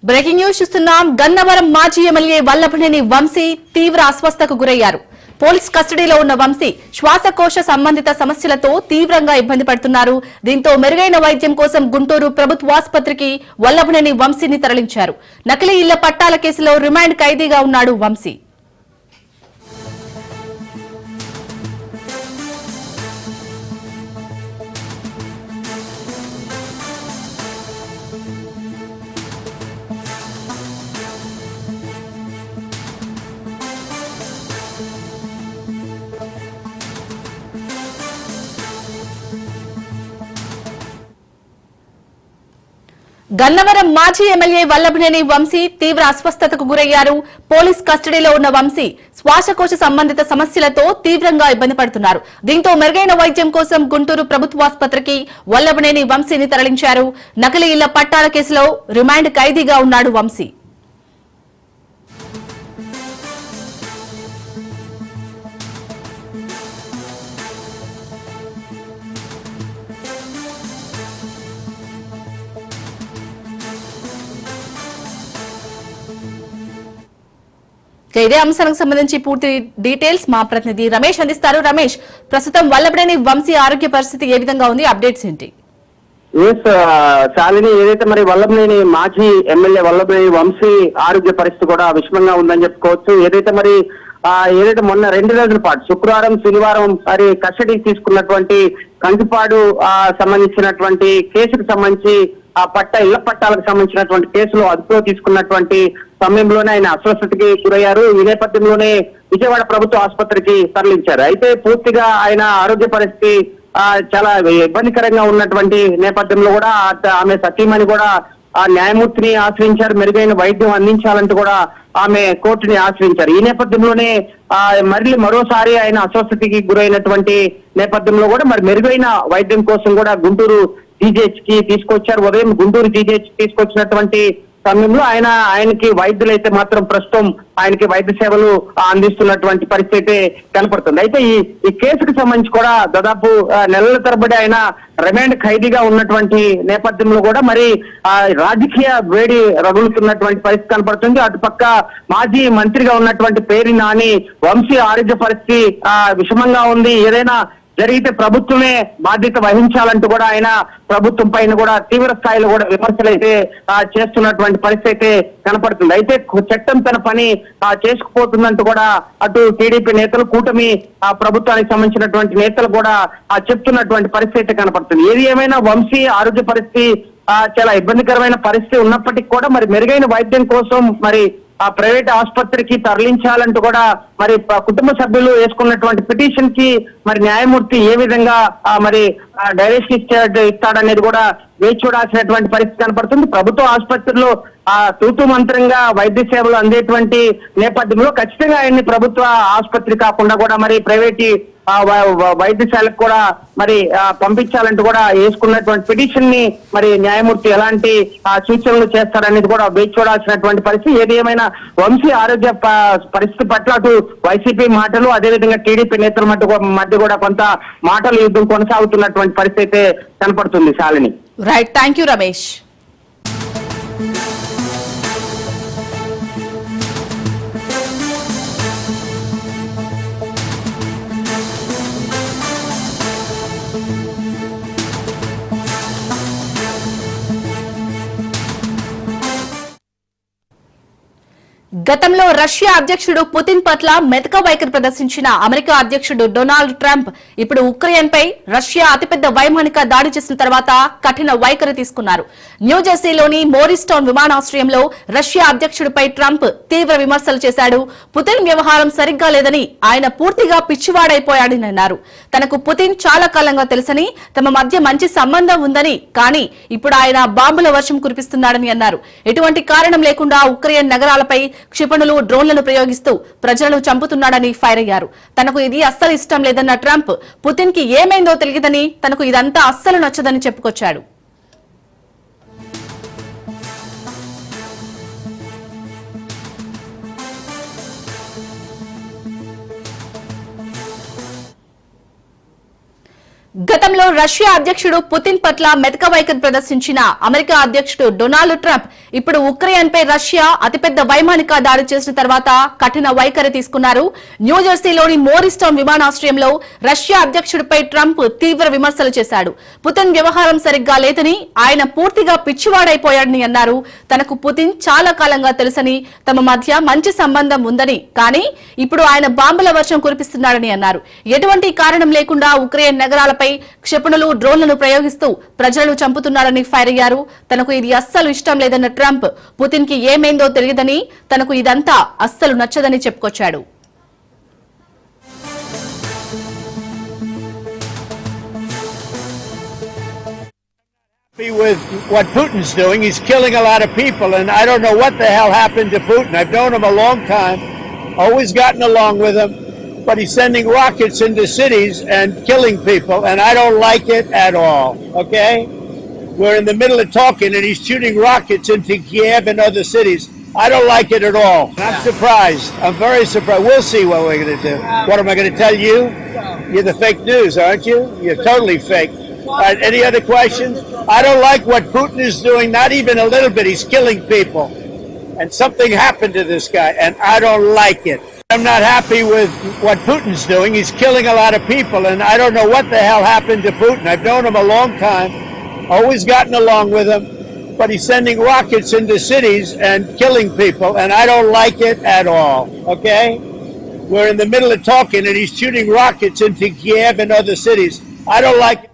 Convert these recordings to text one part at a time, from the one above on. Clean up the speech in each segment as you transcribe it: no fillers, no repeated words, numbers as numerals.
Breaking news చూస్తున్నాం. గన్నవరం మాజీ MLA Vallabhaneni Vamsi తీవ్ర అస్వస్థతకు గురయ్యారు. పోలీస్ కస్టడీలో ఉన్న వంశీ శ్వాసకోశ సంబంధిత సమస్యలతో తీవ్రంగా ఇబ్బంది పడుతున్నారు. దీంతో మెరుగైన వైద్యం కోసం గుంటూరు ప్రభుత్వాసుపత్రికి వల్లభనేని వంశీని తరలించారు. నకిలీ ఇళ్ల పట్టాల కేసులో రిమాండ్ ఖైదీగా ఉన్నాడు వంశీ. గన్నవరం మాజీ ఎమ్మెల్యే వల్లభనేని వంశీ తీవ్ర అస్వస్థతకు గురయ్యారు. పోలీస్ కస్టడీలో ఉన్న వంశీ శ్వాసకోశ సంబంధిత సమస్యలతో తీవ్రంగా ఇబ్బంది పడుతున్నారు. దీంతో మెరుగైన వైద్యం కోసం గుంటూరు ప్రభుత్వాసుపత్రికి వల్లభనేని వంశీని తరలించారు. నకిలీ ఇళ్ల పట్టాల కేసులో రిమాండ్ ఖైదీగా ఉన్నాడు వంశీ. ఇదే అంశానికి సంబంధించి పూర్తి డీటెయిల్స్ మా ప్రతినిధి రమేష్ అందిస్తారు. రమేష్, ప్రస్తుతం వల్లభనేని వంశీ ఆరోగ్య పరిస్థితి ఏ విధంగా ఉంది? అప్డేట్స్ ఏంటి? శాలిని, ఏదైతే మరి వల్లభనేని మాజీ ఎమ్మెల్యే వల్లభనేని వంశీ ఆరోగ్య పరిస్థితి కూడా విషమంగా ఉందని చెప్పుకోవచ్చు. ఏదైతే మొన్న 2 రోజుల పాటు శుక్రవారం శనివారం మరి కస్టడీకి తీసుకున్నటువంటి కంకిపాడు సంబంధించినటువంటి కేసుకు సంబంధించి ఇళ్ల పట్టాలకు సంబంధించినటువంటి కేసులో అదుపులో తీసుకున్నటువంటి సమయంలోనే ఆయన అస్వస్థతకి గురయ్యారు. ఈ నేపథ్యంలోనే విజయవాడ ప్రభుత్వ ఆసుపత్రికి తరలించారు. అయితే పూర్తిగా ఆయన ఆరోగ్య పరిస్థితి చాలా ఇబ్బందికరంగా ఉన్నటువంటి నేపథ్యంలో కూడా ఆమె సతీమణి కూడా న్యాయమూర్తిని ఆశ్రయించారు. మెరుగైన వైద్యం అందించాలంటూ కూడా ఆమె కోర్టుని ఆశ్రయించారు. ఈ నేపథ్యంలోనే మరోసారి ఆయన అస్వస్థతకి గురైనటువంటి నేపథ్యంలో కూడా మరి మెరుగైన వైద్యం కోసం కూడా గుంటూరు జీజీహెచ్ కి తీసుకొచ్చారు. ఉదయం గుంటూరు జీజీహెచ్ తీసుకొచ్చినటువంటి సమయంలో ఆయనకి వైద్యులైతే మాత్రం ప్రస్తుతం ఆయనకి వైద్య సేవలు అందిస్తున్నటువంటి పరిస్థితి అయితే కనపడుతుంది. అయితే ఈ కేసుకు సంబంధించి కూడా దాదాపు నెలల తరబడి ఆయన రిమాండ్ ఖైదీగా ఉన్నటువంటి నేపథ్యంలో కూడా మరి రాజకీయ వేడి రగులుతున్నటువంటి పరిస్థితి కనపడుతుంది. అటుపక్క మాజీ మంత్రిగా ఉన్నటువంటి పేరు నాని వంశీ ఆరోగ్య పరిస్థితి విషమంగా ఉంది. ఏదైనా జరిగితే ప్రభుత్వమే బాధ్యత వహించాలంటూ కూడా ఆయన ప్రభుత్వం పైన కూడా తీవ్ర స్థాయిలో కూడా విమర్శలు అయితే చేస్తున్నటువంటి పరిస్థితి అయితే కనపడుతుంది. అయితే చట్టం తన పని చేసుకుపోతుందంటూ కూడా అటు టీడీపీ నేతలు, కూటమి ప్రభుత్వానికి సంబంధించినటువంటి నేతలు కూడా చెప్తున్నటువంటి పరిస్థితి అయితే కనపడుతుంది. ఏది ఏమైనా వంశీ ఆరోగ్య పరిస్థితి చాలా ఇబ్బందికరమైన పరిస్థితి ఉన్నప్పటికీ కూడా మరి మెరుగైన వైద్యం కోసం మరి ప్రైవేట్ ఆసుపత్రికి తరలించాలంటూ కూడా మరి కుటుంబ సభ్యులు వేసుకున్నటువంటి పిటిషన్ కి మరి న్యాయమూర్తి ఏ విధంగా మరి డైరెక్షన్ ఇస్తాడనేది కూడా వేచి చూడాల్సినటువంటి పరిస్థితి కనపడుతుంది. ప్రభుత్వ ఆసుపత్రిలో తూతు మంత్రంగా వైద్య సేవలు అందేటువంటి నేపథ్యంలో ఖచ్చితంగా ఆయన్ని ప్రభుత్వ ఆసుపత్రి కాకుండా కూడా మరి ప్రైవేట్ వైద్యశాలకు కూడా మరి పంపించాలంటూ కూడా వేసుకున్నటువంటి పిటిషన్ ని మరి న్యాయమూర్తి ఎలాంటి సూచనలు చేస్తారనేది కూడా వేచి చూడాల్సినటువంటి పరిస్థితి. ఏది ఏమైనా వంశీ ఆరోగ్య పరిస్థితి పట్ల అటు వైసీపీ మాటలు, అదేవిధంగా టీడీపీ నేతల మధ్య కూడా కొంత మాటల యుద్ధం కొనసాగుతున్నటువంటి పరిస్థితి అయితే కనపడుతుంది. Shalini, right, thank you Ramesh. గతంలో రష్యా అధ్యక్షుడు పుతిన్ పట్ల మెతక వైఖరి ప్రదర్శించిన అమెరికా అధ్యక్షుడు డొనాల్డ్ ట్రంప్ ఇప్పుడు ఉక్రెయిన్ పై రష్యా అతిపెద్ద వైమానిక దాడి చేసిన తర్వాత కఠిన వైఖరి తీసుకున్నారు. న్యూజెర్సీలోని మోరిస్ టౌన్ విమానాశ్రయంలో రష్యా అధ్యక్షుడిపై ట్రంప్ తీవ్ర విమర్శలు చేశాడు. పుతిన్ వ్యవహారం సరిగ్గా లేదని, ఆయన పూర్తిగా పిచ్చివాడైపోయాడని అన్నారు. తనకు పుతిన్ చాలా కాలంగా తెలుసని, తమ మధ్య మంచి సంబంధం ఉందని, కానీ ఇప్పుడు ఆయన బాంబుల వర్షం కురిపిస్తున్నాడని అన్నారు. ఎటువంటి కారణం లేకుండా ఉక్రెయిన్ నగరాలపై క్షిపణులు, డ్రోన్లను ప్రయోగిస్తూ ప్రజలను చంపుతున్నాడని ఫైర్ అయ్యారు. తనకు ఇది అస్సలు ఇష్టం లేదన్న ట్రంప్ పుతిన్ కి ఏమైందో తెలియదని, తనకు ఇదంతా అస్సలు నచ్చదని చెప్పుకొచ్చాడు. గతంలో రష్యా అధ్యక్షుడు పుతిన్ పట్ల మెతక వైఖరి ప్రదర్శించిన అమెరికా అధ్యక్షుడు డొనాల్డ్ ట్రంప్ ఇప్పుడు ఉక్రెయిన్ పై రష్యా అతిపెద్ద వైమానిక దాడి చేసిన తర్వాత కఠిన వైఖరి తీసుకున్నారు. న్యూజెర్సీలోని మోరిస్టౌన్ విమానాశ్రయంలో రష్యా అధ్యక్షుడిపై ట్రంప్ తీవ్ర విమర్శలు చేశాడు. పుతిన్ వ్యవహారం సరిగ్గా లేదని, ఆయన పూర్తిగా పిచ్చివాడైపోయాడని అన్నారు. తనకు పుతిన్ చాలా కాలంగా తెలుసని, తమ మధ్య మంచి సంబంధం ఉందని, కానీ ఇప్పుడు ఆయన బాంబుల వర్షం కురిపిస్తున్నాడని అన్నారు. ఎటువంటి కారణం లేకుండా ఉక్రెయిన్ నగరాలపై క్షిపణులు, డ్రోన్లను ప్రయోగిస్తూ ప్రజలను చంపుతున్నారని ఫైర్ అయ్యారు. తనకు ఇది అస్సలు ఇష్టం లేదన్న ట్రంప్ పుతిన్ కి ఏమైందో తెలియదని, తనకు ఇదంతా అస్సలు నచ్చదని చెప్పుకొచ్చాడు. With what Putin's doing, he's killing a lot of people, and I don't know what the hell happened to Putin. I've known him a long time, always gotten along with him, but he's sending rockets into cities and killing people, and I don't like it at all, okay? We're in the middle of talking, and he's shooting rockets into Kiev and other cities. I don't like it at all. I'm surprised. I'm very surprised. We'll see what we're going to do. What am I going to tell you? You're the fake news, aren't you? You're totally fake. All right, any other questions? I don't like what Putin is doing, not even a little bit. He's killing people. And something happened to this guy, and I don't like it. I'm not happy with what Putin's doing. He's killing a lot of people, and I don't know what the hell happened to Putin. I've known him a long time, always gotten along with him, but he's sending rockets into cities and killing people, and I don't like it at all, okay? We're in the middle of talking, and he's shooting rockets into Kiev and other cities. I don't like it.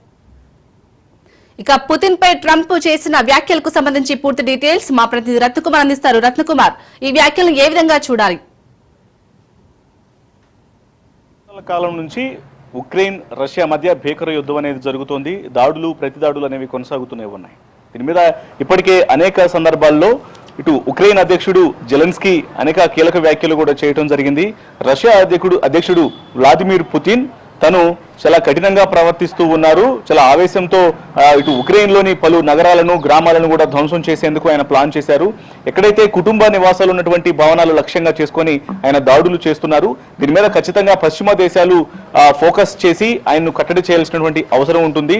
ఇక Putin పై Trump చేసిన వ్యాఖ్యలకు సంబంధించి పూర్తి details మా ప్రతినిధి రత్నకుమార్ అందిస్తారు. రత్నకుమార్, ఈ వ్యాఖ్యలను ఏ విధంగా చూడాలి? కాలం నుంచి ఉక్రెయిన్ రష్యా మధ్య భీకర యుద్ధం అనేది జరుగుతోంది. దాడులు ప్రతిదాడులు అనేవి కొనసాగుతూనే ఉన్నాయి. దీని మీద ఇప్పటికే అనేక సందర్భాల్లో ఇటు ఉక్రెయిన్ అధ్యక్షుడు జెలెన్స్కీ అనేక కీలక వ్యాఖ్యలు కూడా చేయడం జరిగింది. రష్యా అధ్యక్షుడు వ్లాదిమిర్ పుతిన్ తను చాలా కఠినంగా ప్రవర్తిస్తూ ఉన్నారు. చాలా ఆవేశంతో ఇటు ఉక్రెయిన్లోని పలు నగరాలను, గ్రామాలను కూడా ధ్వంసం చేసేందుకు ఆయన ప్లాన్ చేశారు. ఎక్కడైతే కుటుంబ నివాసాలు ఉన్నటువంటి భవనాలు లక్ష్యంగా చేసుకొని ఆయన దాడులు చేస్తున్నారు. దీని మీద ఖచ్చితంగా పశ్చిమ దేశాలు ఫోకస్ చేసి ఆయన్ను కట్టడి చేయాల్సినటువంటి అవసరం ఉంటుంది.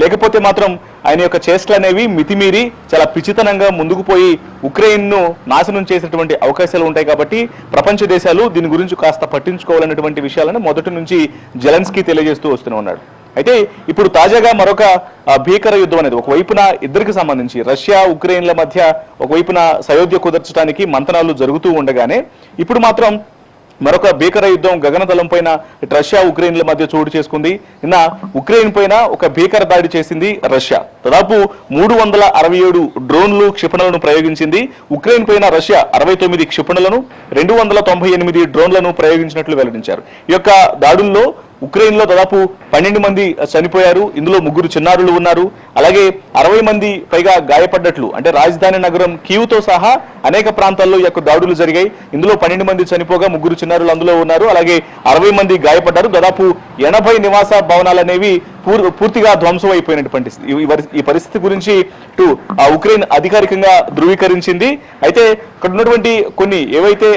లేకపోతే మాత్రం ఆయన యొక్క చేష్టలు అనేవి మితిమీరి చాలా పిచ్చితనంగా ముందుకు పోయి ఉక్రెయిన్ను నాశనం చేసేటువంటి అవకాశాలు ఉంటాయి. కాబట్టి ప్రపంచ దేశాలు దీని గురించి కాస్త పట్టించుకోవాలన్నటువంటి విషయాలను మొదటి నుంచి జెలెన్స్కీ తెలియజేస్తూ వస్తూనే ఉన్నాడు. అయితే ఇప్పుడు తాజాగా మరొక భీకర యుద్ధం అనేది ఒకవైపున ఇద్దరికి సంబంధించి రష్యా ఉక్రెయిన్ల మధ్య ఒకవైపున సయోధ్య కుదర్చడానికి మంతనాలు జరుగుతూ ఉండగానే ఇప్పుడు మాత్రం మరొక భీకర యుద్ధం గగనతలం పైన రష్యా ఉక్రెయిన్ల మధ్య చోటు చేసుకుంది. నిన్న ఉక్రెయిన్ పైన ఒక భీకర దాడి చేసింది రష్యా. దాదాపు 367 డ్రోన్లు, క్షిపణులను ప్రయోగించింది. ఉక్రెయిన్ పైన రష్యా 69 క్షిపణులను, 298 డ్రోన్లను ప్రయోగించినట్లు వెల్లడించారు. ఈ యొక్క దాడుల్లో ఉక్రెయిన్ లో దాదాపు 12 మంది చనిపోయారు. ఇందులో 3 చిన్నారులు ఉన్నారు. అలాగే 60 మంది పైగా గాయపడ్డట్లు, అంటే రాజధాని నగరం కీవ్తో సహా అనేక ప్రాంతాల్లో ఈ యొక్క దాడులు జరిగాయి. ఇందులో 12 మంది చనిపోగా 3 చిన్నారులు అందులో ఉన్నారు. అలాగే 60 మంది గాయపడ్డారు. దాదాపు 80 నివాస భవనాలు అనేవి పూర్తిగా ధ్వంసం అయిపోయినటువంటి ఈ పరిస్థితి గురించి ఇటు ఉక్రెయిన్ అధికారికంగా ధృవీకరించింది. అయితే ఇక్కడ ఉన్నటువంటి కొన్ని ఏవైతే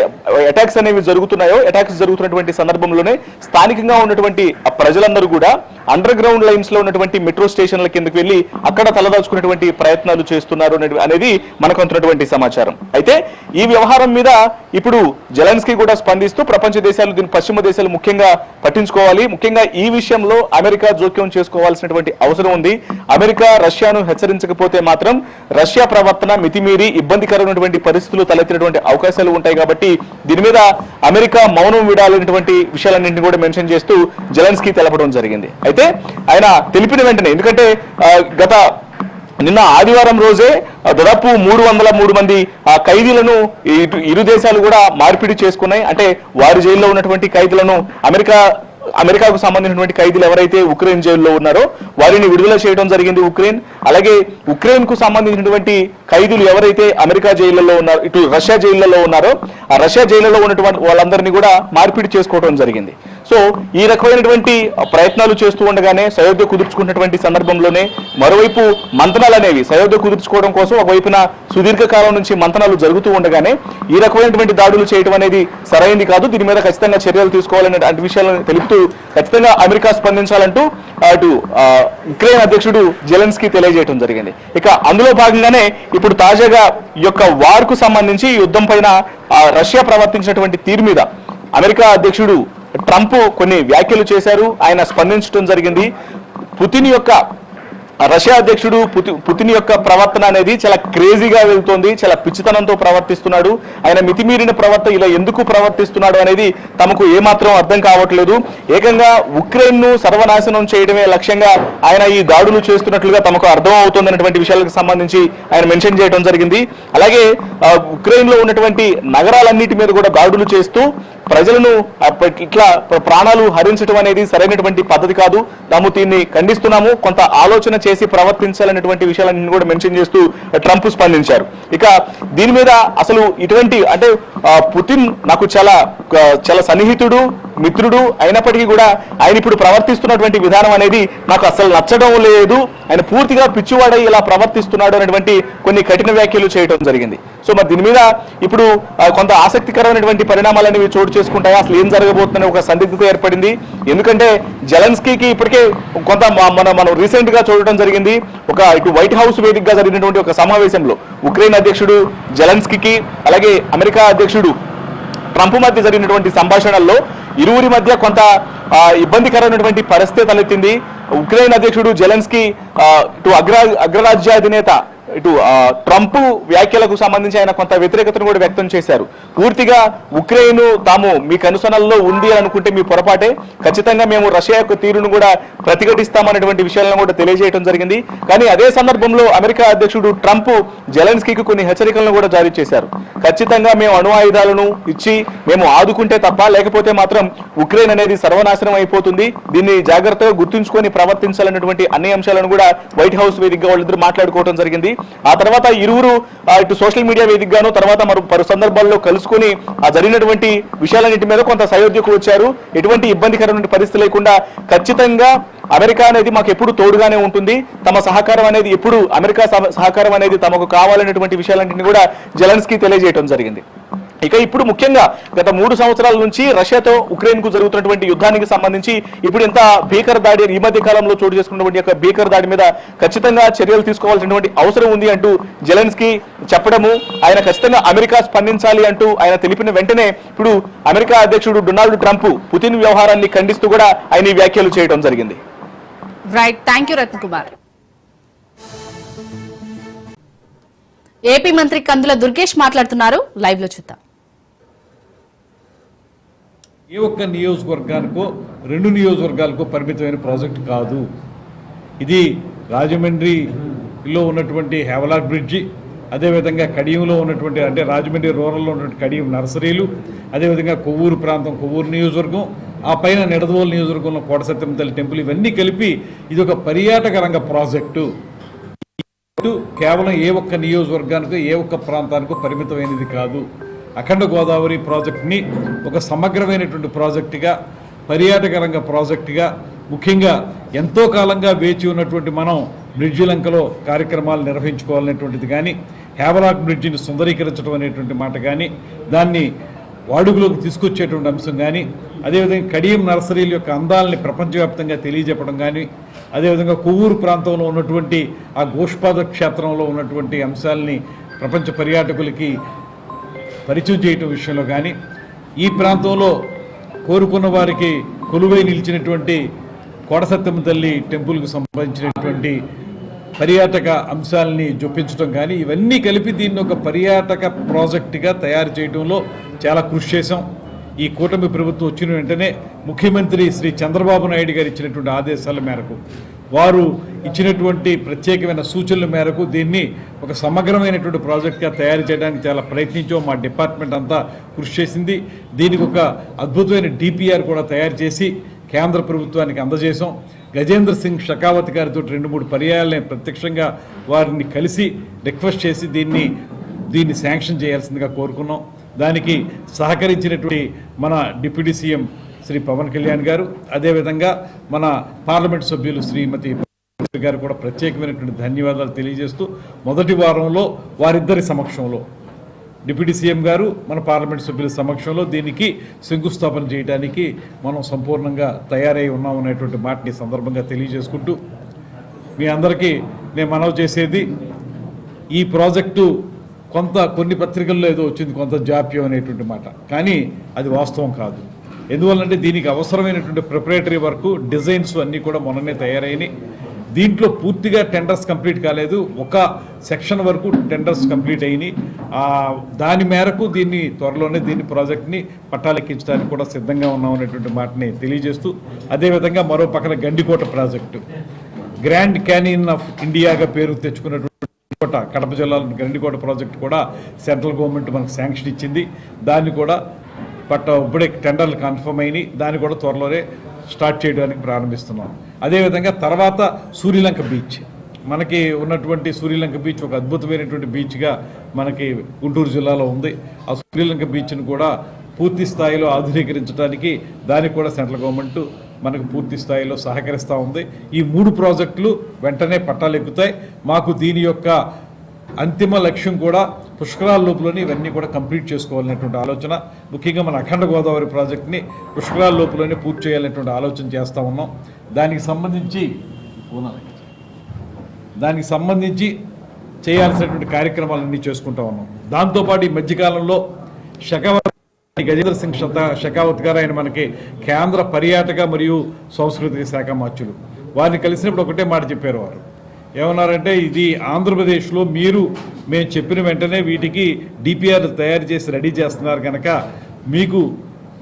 అటాక్స్ అనేవి జరుగుతున్నాయో, అటాక్స్ జరుగుతున్నటువంటి సందర్భంలోనే స్థానికంగా ఉన్నటువంటి ప్రజలందరూ కూడా అండర్ గ్రౌండ్ లైన్స్ లో ఉన్నటువంటి మెట్రో స్టేషన్ల కిందకి వెళ్లి అక్కడ తలదాచుకునేటువంటి ప్రయత్నాలు చేస్తున్నారు అనేది మనకు అందుతున్నటువంటి సమాచారం. అయితే ఈ వ్యవహారం మీద ఇప్పుడు జెలెన్స్కీ కూడా స్పందిస్తూ ప్రపంచ దేశాలు, దీని పశ్చిమ దేశాలు ముఖ్యంగా పట్టించుకోవాలి. ముఖ్యంగా ఈ విషయంలో అమెరికా జోక్యం చేసుకోవాల్సినటువంటి అవసరం ఉంది. అమెరికా రష్యాను హెచ్చరించకపోతే మాత్రం రష్యా ప్రవర్తన మితిమీరి ఇబ్బందికరమైనటువంటి పరిస్థితులు తలెత్తినటువంటి అవకాశాలు ఉంటాయి. కాబట్టి దీని మీద అమెరికా మౌనం విడాలనేటువంటి విషయాలన్నింటినీ కూడా మెన్షన్ చేస్తూ జెలెన్స్కీ తెలపడం జరిగింది. అయితే ఆయన తెలిపిన వెంటనే, ఎందుకంటే నిన్న ఆదివారం రోజే దాదాపు 303 మంది ఖైదీలను ఇరు దేశాలు కూడా మార్పిడి చేసుకున్నాయి. అంటే వారి జైల్లో ఉన్నటువంటి ఖైదీలను అమెరికాకు సంబంధించినటువంటి ఖైదీలు ఎవరైతే ఉక్రెయిన్ జైల్లో ఉన్నారో వారిని విడుదల చేయడం జరిగింది ఉక్రెయిన్. అలాగే ఉక్రెయిన్ కు సంబంధించినటువంటి ఖైదీలు ఎవరైతే అమెరికా జైళ్లలో ఉన్నారో, ఇటు రష్యా జైళ్లలో ఉన్నారో, ఆ రష్యా జైళ్లలో ఉన్నటువంటి వాళ్ళందరినీ కూడా మార్పిడి చేసుకోవడం జరిగింది. సో ఈ రకమైనటువంటి ప్రయత్నాలు చేస్తూ ఉండగానే సయోధ్య కుదుర్చుకున్నటువంటి సందర్భంలోనే మరోవైపు మంతనాలు అనేవి సయోధ్య కుదుర్చుకోవడం కోసం ఒకవైపున సుదీర్ఘకాలం నుంచి మంతనాలు జరుగుతూ ఉండగానే ఈ రకమైనటువంటి దాడులు చేయడం అనేది సరైంది కాదు, దీని మీద ఖచ్చితంగా చర్యలు తీసుకోవాలనే విషయాలను తెలుపుతూ చేస్తూ ఖచ్చితంగా అమెరికా స్పందించాలంటూ అటు ఉక్రెయిన్ అధ్యక్షుడు జెలెన్స్కీ తెలియజేయడం జరిగింది. ఇక అందులో భాగంగానే ఇప్పుడు తాజాగా ఈ యొక్క వార్కు సంబంధించి యుద్ధం పైన రష్యా ప్రవర్తించినటువంటి తీరు మీద అమెరికా అధ్యక్షుడు ట్రంప్ కొన్ని వ్యాఖ్యలు చేశారు. ఆయన స్పందించడం జరిగింది. రష్యా అధ్యక్షుడు పుతిన్ యొక్క ప్రవర్తన అనేది చాలా క్రేజీగా వెళ్తోంది, చాలా పిచ్చితనంతో ప్రవర్తిస్తున్నాడు. ఆయన మితిమీరిన ప్రవర్తన ఇలా ఎందుకు ప్రవర్తిస్తున్నాడు అనేది తమకు ఏమాత్రం అర్థం కావట్లేదు. ఏకంగా ఉక్రెయిన్ ను సర్వనాశనం చేయడమే లక్ష్యంగా ఆయన ఈ దాడులు చేస్తున్నట్లుగా తమకు అర్థం అవుతోందనేటువంటి విషయాలకు సంబంధించి ఆయన మెన్షన్ చేయడం జరిగింది. అలాగే ఉక్రెయిన్ లో ఉన్నటువంటి నగరాలన్నిటి మీద కూడా దాడులు చేస్తూ ప్రజలను ఇట్లా ప్రాణాలు హరించడం అనేది సరైనటువంటి పద్ధతి కాదు, తాము దీన్ని ఖండిస్తున్నాము, కొంత ఆలోచన చేసి ప్రవర్తించాలనేటువంటి విషయాలన్నీ కూడా మెన్షన్ చేస్తూ ట్రంప్ స్పందించారు. ఇక దీని మీద అసలు ఇటువంటి అంటే పుతిన్ నాకు చాలా సన్నిహితుడు, మిత్రుడు అయినప్పటికీ కూడా ఆయన ఇప్పుడు ప్రవర్తిస్తున్నటువంటి విధానం అనేది నాకు అసలు నచ్చడం లేదు, ఆయన పూర్తిగా పిచ్చివాడై ఇలా ప్రవర్తిస్తున్నాడు అనేటువంటి కొన్ని కఠిన వ్యాఖ్యలు చేయడం జరిగింది. సో మరి దీని మీద ఇప్పుడు కొంత ఆసక్తికరమైనటువంటి పరిణామాలు అనేవి చోటు చేసుకుంటాయి. అసలు ఏం జరగబోతుందని ఒక సందిగ్ధత ఏర్పడింది. ఎందుకంటే జెలెన్స్కీకి ఇప్పటికే కొంత మనం రీసెంట్ గా చూడటం జరిగింది. ఇటు వైట్ హౌస్ వేదికగా జరిగినటువంటి ఒక సమావేశంలో ఉక్రెయిన్ అధ్యక్షుడు జెలెన్స్కీకి అలాగే అమెరికా అధ్యక్షుడు ట్రంప్ మధ్య జరిగినటువంటి సంభాషణల్లో ఇరువురి మధ్య కొంత ఇబ్బందికరమైనటువంటి పరిస్థితి తలెత్తింది. ఉక్రెయిన్ అధ్యక్షుడు జెలెన్స్కీ ఇటు అగ్రరాజ్యాధినేత ఇటు ట్రంప్ వ్యాఖ్యలకు సంబంధించి ఆయన కొంత వ్యతిరేకతను కూడా వ్యక్తం చేశారు. పూర్తిగా ఉక్రెయిన్ తాము మీ కనుసనల్లో ఉంది అని అనుకుంటే మీ పొరపాటే, ఖచ్చితంగా మేము రష్యా యొక్క తీరును కూడా ప్రతిఘటిస్తామనేటువంటి విషయాలను కూడా తెలియజేయడం జరిగింది. కానీ అదే సందర్భంలో అమెరికా అధ్యక్షుడు ట్రంప్ జెలెన్స్కీకి కొన్ని హెచ్చరికలను కూడా జారీ చేశారు. ఖచ్చితంగా మేము అణు ఆయుధాలను ఇచ్చి మేము ఆదుకుంటే తప్ప లేకపోతే మాత్రం ఉక్రెయిన్ అనేది సర్వనాశనం అయిపోతుంది, దీన్ని జాగ్రత్తగా గుర్తుంచుకొని ప్రవర్తించాలన్నటువంటి అన్ని అంశాలను కూడా వైట్ హౌస్ వేదికగా వాళ్ళిద్దరు మాట్లాడుకోవడం జరిగింది. ఆ తర్వాత ఇరువురు ఇటు సోషల్ మీడియా వేదికగాను తర్వాత పలు సందర్భాల్లో కలుసుకుని ఆ జరిగినటువంటి విషయాలన్నింటి మీద కొంత సయోధ్యకు వచ్చారు. ఎటువంటి ఇబ్బందికరమైన పరిస్థితి లేకుండా ఖచ్చితంగా అమెరికా అనేది మాకు ఎప్పుడు తోడుగానే ఉంటుంది, తమ సహకారం అనేది ఎప్పుడు అమెరికా సహకారం అనేది తమకు కావాలనేటువంటి విషయాలన్నింటినీ కూడా జెలెన్స్కీ తెలియజేయడం జరిగింది. ఇక ఇప్పుడు ముఖ్యంగా గత 3 సంవత్సరాల నుంచి రష్యాతో ఉక్రెయిన్ కు జరుగుతున్నటువంటి యుద్ధానికి సంబంధించి ఇప్పుడు ఎంత భీకర దాడి ఈ మధ్య కాలంలో చోటు చేసుకున్నటువంటి యొక్క భీకర దాడి మీద ఖచ్చితంగా చర్యలు తీసుకోవాల్సినటువంటి అవసరం ఉంది అంటూ జెలెన్స్కీ చెప్పడము, ఆయన ఖచ్చితంగా అమెరికా స్పందించాలి అంటూ ఆయన తెలిపిన వెంటనే ఇప్పుడు అమెరికా అధ్యక్షుడు డొనాల్డ్ ట్రంప్ పుతిన్ వ్యవహారాన్ని ఖండిస్తూ కూడా ఆయన ఈ వ్యాఖ్యలు చేయడం జరిగింది. Right, thank you Ratna Kumar. AP మంత్రి కందుల దుర్గేష్ మాట్లాడుతున్నారు, లైవ్ లో చూద్దాం. ఏ ఒక్క నియోజకవర్గానికో 2 నియోజకవర్గాలకో పరిమితమైన ప్రాజెక్టు కాదు ఇది. రాజమండ్రిలో ఉన్నటువంటి హేవలార్ బ్రిడ్జి, అదేవిధంగా కడియంలో ఉన్నటువంటి అంటే రాజమండ్రి రూరల్లో ఉన్నటువంటి కడియం నర్సరీలు, అదేవిధంగా కొవ్వూరు ప్రాంతం కొవ్వూరు నియోజకవర్గం, ఆ పైన నిడదవోలు నియోజకవర్గంలో కోట సత్యమ్మ తల్లి టెంపుల్, ఇవన్నీ కలిపి ఇది ఒక పర్యాటక రంగ ప్రాజెక్టు. కేవలం ఏ ఒక్క నియోజకవర్గానికో ఏ ఒక్క ప్రాంతానికో పరిమితమైనది కాదు. అఖండ గోదావరి ప్రాజెక్ట్ని ఒక సమగ్రమైనటువంటి ప్రాజెక్టుగా, పర్యాటక రంగ ప్రాజెక్టుగా, ముఖ్యంగా ఎంతో కాలంగా వేచి ఉన్నటువంటి మనం బ్రిడ్జి లంకలో కార్యక్రమాలు నిర్వహించుకోవాలనేటువంటిది కానీ, హేవలాక్ బ్రిడ్జిని సుందరీకరించడం అనేటువంటి మాట కానీ, దాన్ని వాడుకలోకి తీసుకొచ్చేటువంటి అంశం కానీ, అదేవిధంగా కడియం నర్సరీల యొక్క అందాలని ప్రపంచవ్యాప్తంగా తెలియజెప్పడం కానీ, అదేవిధంగా కొవ్వూరు ప్రాంతంలో ఉన్నటువంటి ఆ గోష్పాద క్షేత్రంలో ఉన్నటువంటి అంశాలని ప్రపంచ పర్యాటకులకి పరిచయం చేయటం విషయంలో కానీ, ఈ ప్రాంతంలో కోరుకున్న వారికి కొలువై నిలిచినటువంటి కోట సత్యమ్మ తల్లి టెంపుల్కు సంబంధించినటువంటి పర్యాటక అంశాలని జొప్పించడం కానీ, ఇవన్నీ కలిపి దీన్ని ఒక పర్యాటక ప్రాజెక్టుగా తయారు చేయడంలో చాలా కృషి చేశాం. ఈ కూటమి ప్రభుత్వం వచ్చిన వెంటనే ముఖ్యమంత్రి శ్రీ చంద్రబాబు నాయుడు గారు ఇచ్చినటువంటి ఆదేశాల మేరకు, వారు ఇచ్చినటువంటి ప్రత్యేకమైన సూచనల మేరకు దీన్ని ఒక సమగ్రమైనటువంటి ప్రాజెక్ట్గా తయారు చేయడానికి చాలా ప్రయత్నించాం. మా డిపార్ట్మెంట్ అంతా కృషి చేసింది. దీనికి ఒక అద్భుతమైన డిపిఆర్ కూడా తయారు చేసి కేంద్ర ప్రభుత్వానికి అందజేశాం. గజేంద్ర సింగ్ షెకావత్ గారితో 2-3 పర్యాయాలను ప్రత్యక్షంగా వారిని కలిసి రిక్వెస్ట్ చేసి దీన్ని శాంక్షన్ చేయాల్సిందిగా కోరుకున్నాం. దానికి సహకరించినటువంటి మన డిప్యూటీ సీఎం శ్రీ పవన్ కళ్యాణ్ గారు, అదేవిధంగా మన పార్లమెంట్ సభ్యులు శ్రీమతి గారు కూడా ప్రత్యేకమైనటువంటి ధన్యవాదాలు తెలియజేస్తూ, మొదటి వారంలో వారిద్దరి సమక్షంలో డిప్యూటీ సీఎం గారు మన పార్లమెంట్ సభ్యుల సమక్షంలో దీనికి శంకుస్థాపన చేయడానికి మనం సంపూర్ణంగా తయారై ఉన్నామనేటువంటి మాటని సందర్భంగా తెలియజేసుకుంటూ మీ అందరికీ నేను మనవి చేసేది, ఈ ప్రాజెక్టు కొన్ని పత్రికల్లో ఏదో వచ్చింది కొంత జాప్యం అనేటువంటి మాట, కానీ అది వాస్తవం కాదు. ఎందువల్లంటే దీనికి అవసరమైనటువంటి ప్రిపరేటరీ వర్క్, డిజైన్స్ అన్నీ కూడా మొన్ననే తయారైనవి. దీంట్లో పూర్తిగా టెండర్స్ కంప్లీట్ కాలేదు, ఒక సెక్షన్ వరకు టెండర్స్ కంప్లీట్ అయినాయి. దాని మేరకు త్వరలోనే దీన్ని ప్రాజెక్ట్ని పట్టాలెక్కించడానికి కూడా సిద్ధంగా ఉన్నామనేటువంటి మాటని తెలియజేస్తూ, అదేవిధంగా మరో పక్కన Gandikota project, grand canyon of ఇండియాగా పేరు తెచ్చుకున్నటువంటి కడప జిల్లాలో గండికోట ప్రాజెక్టు కూడా సెంట్రల్ గవర్నమెంట్ మనకు శాంక్షన్ ఇచ్చింది. దాన్ని కూడా ఇప్పుడే టెండర్లు కన్ఫర్మ్ అయినాయి, దాన్ని కూడా త్వరలోనే స్టార్ట్ చేయడానికి ప్రారంభిస్తున్నాం. అదేవిధంగా తర్వాత సూర్యలంక బీచ్, మనకి ఉన్నటువంటి సూర్యలంక బీచ్ ఒక అద్భుతమైనటువంటి బీచ్గా మనకి గుంటూరు జిల్లాలో ఉంది. ఆ సూర్యలంక బీచ్ను కూడా పూర్తి స్థాయిలో ఆధునీకరించడానికి దానికి కూడా సెంట్రల్ గవర్నమెంట్ మనకు పూర్తి స్థాయిలో సహకరిస్తూ ఉంది. ఈ 3 ప్రాజెక్టులు వెంటనే పట్టాలు ఎక్కుతాయి. మాకు దీని యొక్క అంతిమ లక్ష్యం కూడా పుష్కరాల లోపులోనే ఇవన్నీ కూడా కంప్లీట్ చేసుకోవాలనేటువంటి ఆలోచన, ముఖ్యంగా మన అఖండ గోదావరి ప్రాజెక్ట్ని పుష్కరాల లోపులోనే పూర్తి చేయాలనేటువంటి ఆలోచన చేస్తూ ఉన్నాం. దానికి సంబంధించి చేయాల్సినటువంటి కార్యక్రమాలన్నీ చేసుకుంటూ ఉన్నాం. దాంతోపాటు ఈ మధ్యకాలంలో గజేంద్ర సింగ్ షెకావత్ గారు, ఆయన మనకి కేంద్ర పర్యాటక మరియు సాంస్కృతిక శాఖ మంత్రులు, వారిని కలిసినప్పుడు ఒకటే మాట చెప్పారు. వారు ఏమన్నారంటే, ఇది ఆంధ్రప్రదేశ్లో మేము చెప్పిన వెంటనే వీటికి డిపిఆర్ తయారు చేసి రెడీ చేస్తున్నారు కనుక మీకు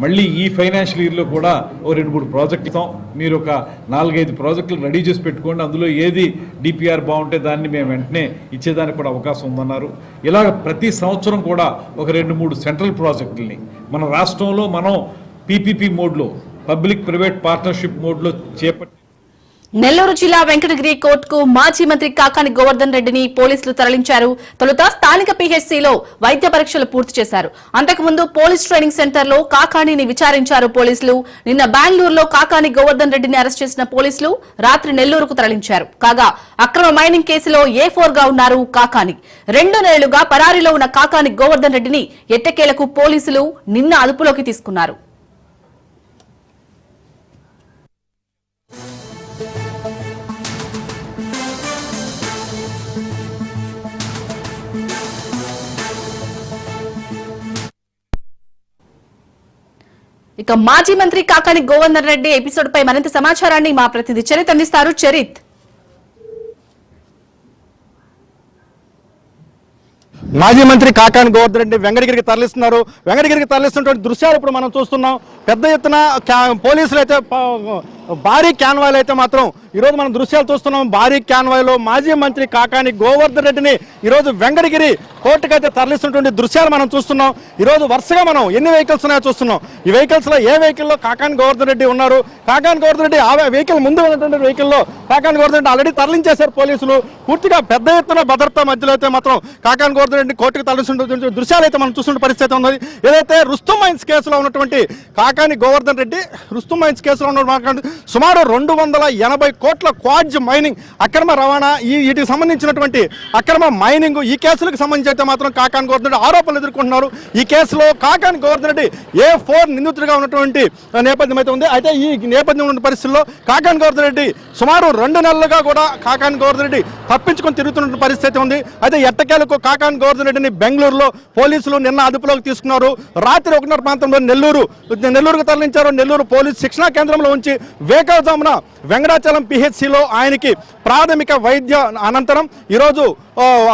మళ్ళీ ఈ ఫైనాన్షియల్ ఇయర్లో కూడా 2-3 ప్రాజెక్టులు ఇస్తాం, మీరు ఒక 4-5 ప్రాజెక్టులు రెడీ చేసి పెట్టుకోండి, అందులో ఏది డిపిఆర్ బాగుంటే దాన్ని మేము వెంటనే ఇచ్చేదానికి కూడా అవకాశం ఉందన్నారు. ఇలాగ ప్రతి సంవత్సరం కూడా ఒక 2-3 సెంట్రల్ ప్రాజెక్టుల్ని మన రాష్ట్రంలో మనం పీపీపీ మోడ్లో, పబ్లిక్ ప్రైవేట్ పార్ట్నర్షిప్ మోడ్లో చేపట్టి నెల్లూరు జిల్లా వెంకటగిరి కోర్టుకు మాజీ మంత్రి కాకాని గోవర్ధన్ రెడ్డిని పోలీసులు తరలించారు. తొలుత స్థానిక పీహెచ్సీలో వైద్య పరీక్షలు పూర్తి చేశారు. అంతకుముందు పోలీస్ ట్రైనింగ్ సెంటర్ లో కాకానిని విచారించారు పోలీసులు. నిన్న బెంగళూరులో కాకాని గోవర్ధన్ రెడ్డిని అరెస్ట్ చేసిన పోలీసులు రాత్రి నెల్లూరుకు తరలించారు. కాగా అక్రమ మైనింగ్ కేసులో A4 గా ఉన్నారు కాకాని. 2 నెలలుగా పరారీలో ఉన్న కాకాని గోవర్ధన్ రెడ్డిని ఎట్టకేలకు పోలీసులు నిన్న అదుపులోకి తీసుకున్నారు. ఇక మాజీ మంత్రి కాకాని గోవర్ధన్ రెడ్డి ఎపిసోడ్ పై మరింత సమాచారాన్ని మా ప్రతినిధి చరిత్ అందిస్తారు. చరిత్, మాజీ మంత్రి కాకాని గోవర్ధన్ రెడ్డి వెంకటగిరికి తరలిస్తున్నారు. వెంకటగిరికి తరలిస్తున్నటువంటి దృశ్యాలు ఇప్పుడు మనం చూస్తున్నాం. పెద్ద ఎత్తున పోలీసులు అయితే భారీ క్యాన్వాయ్లు అయితే మాత్రం ఈరోజు మనం దృశ్యాలు చూస్తున్నాం. భారీ క్యాన్వాయ్లో మాజీ మంత్రి కాకాని గోవర్ధన్ రెడ్డిని ఈరోజు వెంకటగిరి కోర్టుకు అయితే తరలిస్తున్నటువంటి దృశ్యాలు మనం చూస్తున్నాం. ఈరోజు వరుసగా మనం ఎన్ని వెహికల్స్ ఉన్నాయో చూస్తున్నాం. ఈ వెహికల్స్లో ఏ వెహికల్లో కాకాని గోవర్ధన్ రెడ్డి ఉన్నారు, కాకాని గోవర్ధన్ రెడ్డి ఆ వెహికల్ ముందు ఉన్నటువంటి వెహికల్లో కాకాని గోవర్ధన్ రెడ్డి ఆల్రెడీ తరలించేశారు పోలీసులు. పూర్తిగా పెద్ద ఎత్తున భద్రతా మధ్యలో అయితే మాత్రం కాకాని గోవర్ధన్ రెడ్డి కోర్టుకు తరలిస్తున్నటువంటి దృశ్యాలు అయితే మనం చూస్తున్న పరిస్థితి ఉన్నది. ఏదైతే రుస్తుం మైన్స్ కేసులో ఉన్నటువంటి కాకాని గోవర్ధన్ రెడ్డి రుస్తుం మైన్స్ కేసులో ఉన్నటువంటి సుమారు 280 కోట్ల క్వాడ్జ్ మైనింగ్ అక్రమ రవాణా, వీటికి సంబంధించినటువంటి అక్రమ మైనింగ్, ఈ కేసులకు సంబంధించి అయితే మాత్రం కాకాని గోవర్ధన్ రెడ్డి ఆరోపణలు ఎదుర్కొంటున్నారు. ఈ కేసులో కాకాని గోవర్ధన్ రెడ్డి A4 నిందితుడిగా ఉన్నటువంటి నేపథ్యం అయితే ఉంది. అయితే ఈ నేపథ్యం ఉన్న పరిస్థితుల్లో కాకాని గోవర్ధన్ రెడ్డి సుమారు 2 నెలలుగా కూడా కాకాని గోవర్ధన్ రెడ్డి తప్పించుకొని తిరుగుతున్న పరిస్థితి ఉంది. అయితే ఎట్టకేలకు కాకాని గోవర్ధన్ రెడ్డిని బెంగళూరులో పోలీసులు నిన్న అదుపులోకి తీసుకున్నారు. రాత్రి 1:30 ప్రాంతంలో నెల్లూరుకు తరలించారు. నెల్లూరు పోలీసు శిక్షణా కేంద్రంలో ఉంచి వేకువజామున వెంకటాచలం పిహెచ్సిలో ఆయనకి ప్రాథమిక వైద్య అనంతరం ఈరోజు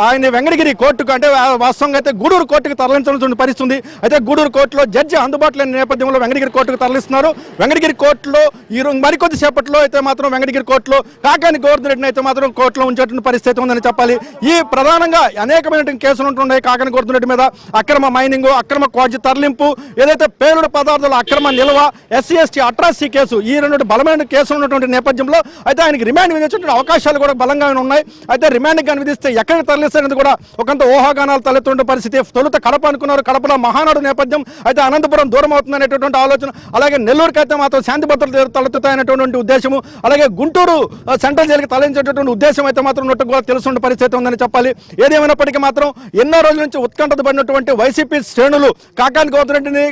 ఆయన వెంకటగిరి కోర్టుకు, అంటే వాస్తవంగా అయితే గూడూరు కోర్టుకు తరలించాల్సిన పరిస్థితి. అయితే గూడూరు కోర్టులో జడ్జి అందుబాటులో లేని నేపథ్యంలో వెంకటగిరి కోర్టుకు తరలిస్తున్నారు. వెంకటగిరి కోర్టులో ఈరోజు మరికొద్ది సేపట్లో అయితే మాత్రం వెంకటగిరి కోర్టులో కాకాని గోవర్ధన్ రెడ్డిని అయితే మాత్రం కోర్టులో ఉంచేటువంటి పరిస్థితి ఉందని చెప్పాలి. ఈ ప్రధానంగా అనేకమైనటువంటి కేసులు ఉంటున్నాయి కాకాని గోవర్ధన్ రెడ్డి మీద. అక్రమ మైనింగ్, అక్రమ క్వాడ్జ్ తరలింపు, ఏదైతే పేలుడు పదార్థాల అక్రమ నిల్వ, SC/ST అట్రాసిటీ కేసు, ఈ 2 బలమైన కేసులు ఉన్నటువంటి నేపథ్యంలో అయితే ఆయనకి రిమాండ్ విధించేటువంటి అవకాశాలు కూడా బలంగా ఉన్నాయి. అయితే రిమాండ్ కానీ విధిస్తే ఎక్కడికి ఉక్రెయిన్ తరలిస్తున్నది కూడా ఒకంత ఊహాగానాలు తలెత్తున్న పరిస్థితి. తొలుత కడప అనుకున్నారు, కడపలో మహానాడు నేపథ్యం, అయితే అనంతపురం దూరం అవుతుందనేటటువంటి ఆలోచన, అలాగే నెల్లూరుకి అయితే మాత్రం శాంతి భద్రతలు తలెత్తుతాయనేటువంటి ఉద్దేశము, అలాగే గుంటూరు సెంట్రల్ జైలుకి తరలించేటటువంటి ఉద్దేశం అయితే మాత్రం ఉన్నట్టు కూడా తెలుసున్న పరిస్థితి ఉందని చెప్పాలి. ఏదేమైనప్పటికీ మాత్రం ఎన్నో రోజుల నుంచి ఉత్కంఠత పడినటువంటి వైసీపీ శ్రేణులు కాకాని గోవర్ధన్ రెడ్డిని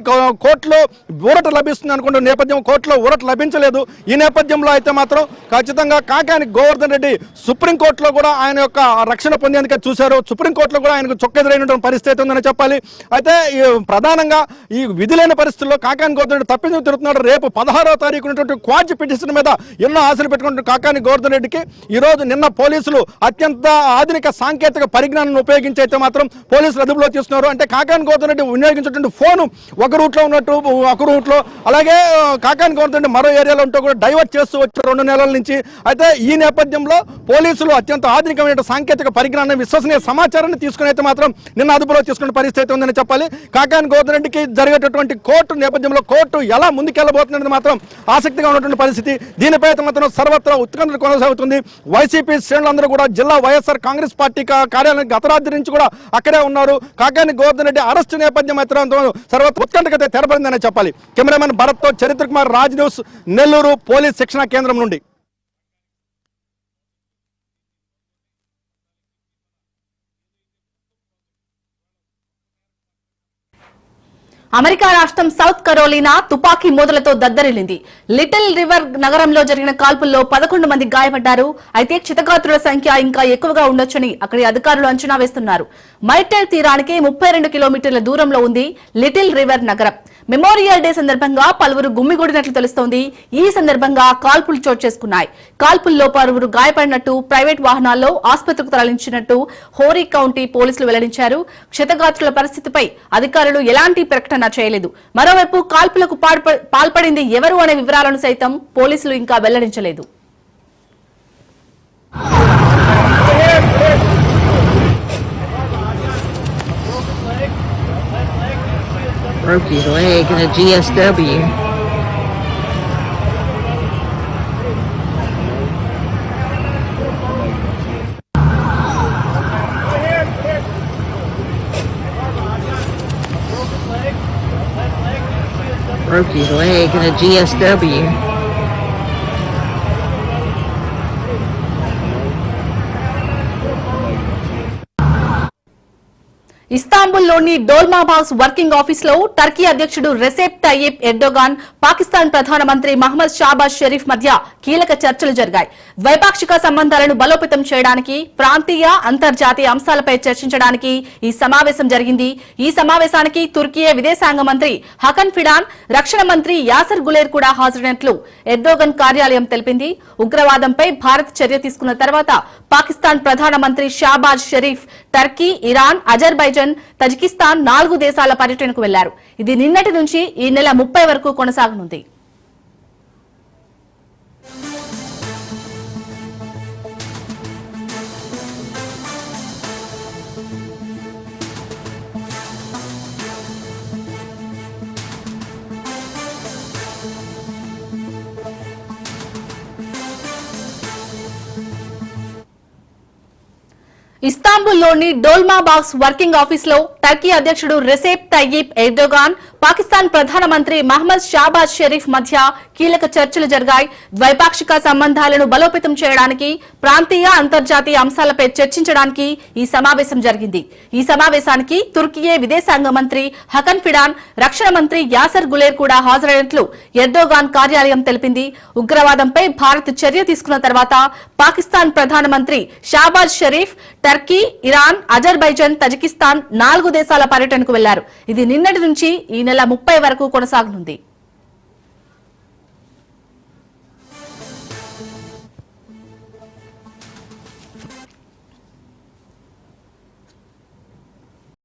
కోర్టులో ఊరట లభిస్తుంది అనుకుంటున్న నేపథ్యం, కోర్టులో ఊరట లభించలేదు. ఈ నేపథ్యంలో అయితే మాత్రం ఖచ్చితంగా కాకాని గోవర్ధన్ రెడ్డి సుప్రీంకోర్టులో కూడా ఆయన యొక్క రక్షణ పొందేందుకు చూశారు. సుప్రీంకోర్టులో కూడా ఆయనకు చొక్కెదురైనటువంటి పరిస్థితి ఉందని చెప్పాలి. అయితే ప్రధానంగా ఈ విధి లేని పరిస్థితుల్లో కాకాని గోవర్ధన్ రెడ్డి తప్పించుకు తిరుగుతున్నాడు. రేపు 16వ తారీఖు ఉన్నటువంటి క్వాజ్ పిటిషన్ మీద ఎన్నో ఆశలు పెట్టుకుంటున్న కాకాని గోవర్ధన్ రెడ్డికి ఈరోజు నిన్న పోలీసులు అత్యంత ఆధునిక సాంకేతిక పరిజ్ఞానాన్ని ఉపయోగించి అయితే మాత్రం పోలీసులు అదుపులో తీసుకున్నారు. అంటే కాకాని గోవర్ధన్ రెడ్డి వినియోగించేటువంటి ఫోను ఒక రూట్లో ఉన్నట్టు ఒక రూట్లో, అలాగే కాకాని గోవర్ధన్ రెడ్డి మరో ఏరియాలో ఉంటూ కూడా డైవర్ట్ చేస్తూ వచ్చారు 2 నెలల నుంచి. అయితే ఈ నేపథ్యంలో పోలీసులు అత్యంత ఆధునికమైన సాంకేతిక పరిజ్ఞానం, విశ్వసనీయ సమాచారాన్ని తీసుకుని అయితే మాత్రం నిన్న అదుపులో తీసుకునే పరిస్థితి ఉందని చెప్పాలి. కాకాని గోవర్ధన్ రెడ్డికి జరిగేటటువంటి కోర్టు నేపథ్యంలో కోర్టు ఎలా ముందుకెళ్లబోతున్నది మాత్రం ఆసక్తిగా ఉన్నటువంటి పరిస్థితి. దీనిపై అయితే మాత్రం సర్వత్రా ఉత్కంఠ కొనసాగుతుంది. వైసీపీ శ్రేణులందరూ కూడా జిల్లా వైఎస్ఆర్ కాంగ్రెస్ పార్టీ కార్యాలయం గత రాత్రి నుంచి కూడా అక్కడే ఉన్నారు. కాకాని గోవర్ధన్ రెడ్డి అరెస్టు నేపథ్యం అయితే సర్వత్రా ఉత్కంఠకైతే తెరపడిందని చెప్పాలి. కెమెరామెన్ భరత్తో చరిత్ర కుమార్, రాజ్ న్యూస్, నెల్లూరు పోలీస్ శిక్షణ కేంద్రం నుండి. అమెరికా రాష్ట్రం సౌత్ కరోలినా తుపాకీ మోదలతో దద్దరిల్లింది. లిటిల్ రివర్ నగరంలో జరిగిన కాల్పుల్లో 11 మంది గాయపడ్డారు. అయితే క్షతగాత్రుల సంఖ్య ఇంకా ఎక్కువగా ఉండొచ్చని అక్కడి అధికారులు అంచనా వేస్తున్నారు. మైటెల్ తీరానికి 32 కిలోమీటర్ల దూరంలో ఉంది లిటిల్ రివర్ నగరం. మెమోరియల్ డే సందర్భంగా పలువురు గుమ్మిగూడినట్లు తెలుస్తోంది. ఈ సందర్భంగా కాల్పులు చోటు చేసుకున్నాయి. కాల్పుల్లో పలువురు గాయపడినట్టు, ప్రైవేట్ వాహనాల్లో ఆసుపత్రికి తరలించినట్టు హోరీ కౌంటీ పోలీసులు వెల్లడించారు. క్షతగాత్రుల పరిస్థితిపై అధికారులు ఎలాంటి ప్రకటన చేయలేదు. మరోవైపు కాల్పులకు పాల్పడింది ఎవరు అనే వివరాలను సైతం పోలీసులు ఇంకా వెల్లడించలేదు. Broke his leg in a GSW. Broke his leg in a GSW. ఇస్తాంబుల్లోని డోల్మాబాస్ వర్కింగ్ ఆఫీస్ లో టర్కీ అధ్యక్షుడు రెసెప్ తయ్యిప్ ఎర్డోగాన్, పాకిస్తాన్ ప్రధానమంత్రి మహమ్మద్ షాబాజ్ షరీఫ్ మధ్య కీలక చర్చలు జరిగాయి. ద్వైపాక్షిక సంబంధాలను బలోపేతం చేయడానికి, ప్రాంతీయ అంతర్జాతీయ అంశాలపై చర్చించడానికి ఈ సమావేశం జరిగింది. ఈ సమావేశానికి తుర్కీ విదేశాంగ మంత్రి హకన్ ఫిడాన్, రక్షణ మంత్రి యాసర్ గులేర్ కూడా హాజరైనట్లు ఎర్డోగన్ కార్యాలయం తెలిపింది. ఉగ్రవాదంపై భారత్ చర్య తీసుకున్న తర్వాత పాకిస్తాన్ ప్రధానమంత్రి Shahbaz Sharif Turkey, Iran, Azerbaijan, Tajikistan 4 దేశాల పర్యటనకు వెళ్లారు. ఇది నిన్నటి నుంచి ఈ నెల 30 వరకు కొనసాగనుంది. ఇస్తాంబుల్లోని డోల్మాబాస్ వర్కింగ్ ఆఫీస్ లో టర్కీ అధ్యక్షుడు రెసెప్ తయ్యిప్ ఎర్డోగాన్, పాకిస్తాన్ ప్రధానమంత్రి మహమ్మద్ షాబాజ్ షరీఫ్ మధ్య కీలక చర్చలు జరిగాయి. ద్వైపాక్షిక సంబంధాలను బలోపేతం చేయడానికి, ప్రాంతీయ అంతర్జాతీయ అంశాలపై చర్చించడానికి ఈ సమావేశం జరిగింది. ఈ సమావేశానికి తుర్కీ విదేశాంగ మంత్రి హకన్ ఫిడాన్, రక్షణ మంత్రి యాసర్ గులేర్ కూడా హాజరైనట్లు ఎర్డోగాన్ కార్యాలయం తెలిపింది. ఉగ్రవాదంపై భారత్ చర్య తీసుకున్న తర్వాత పాకిస్తాన్ ప్రధానమంత్రి Shahbaz Sharif Turkey, Iran, Azerbaijan, Tajikistan 4 దేశాల పర్యటనకు వెళ్లారు. ఇది నిన్నటి నుంచి ఈ నెల 30 వరకు కొనసాగనుంది.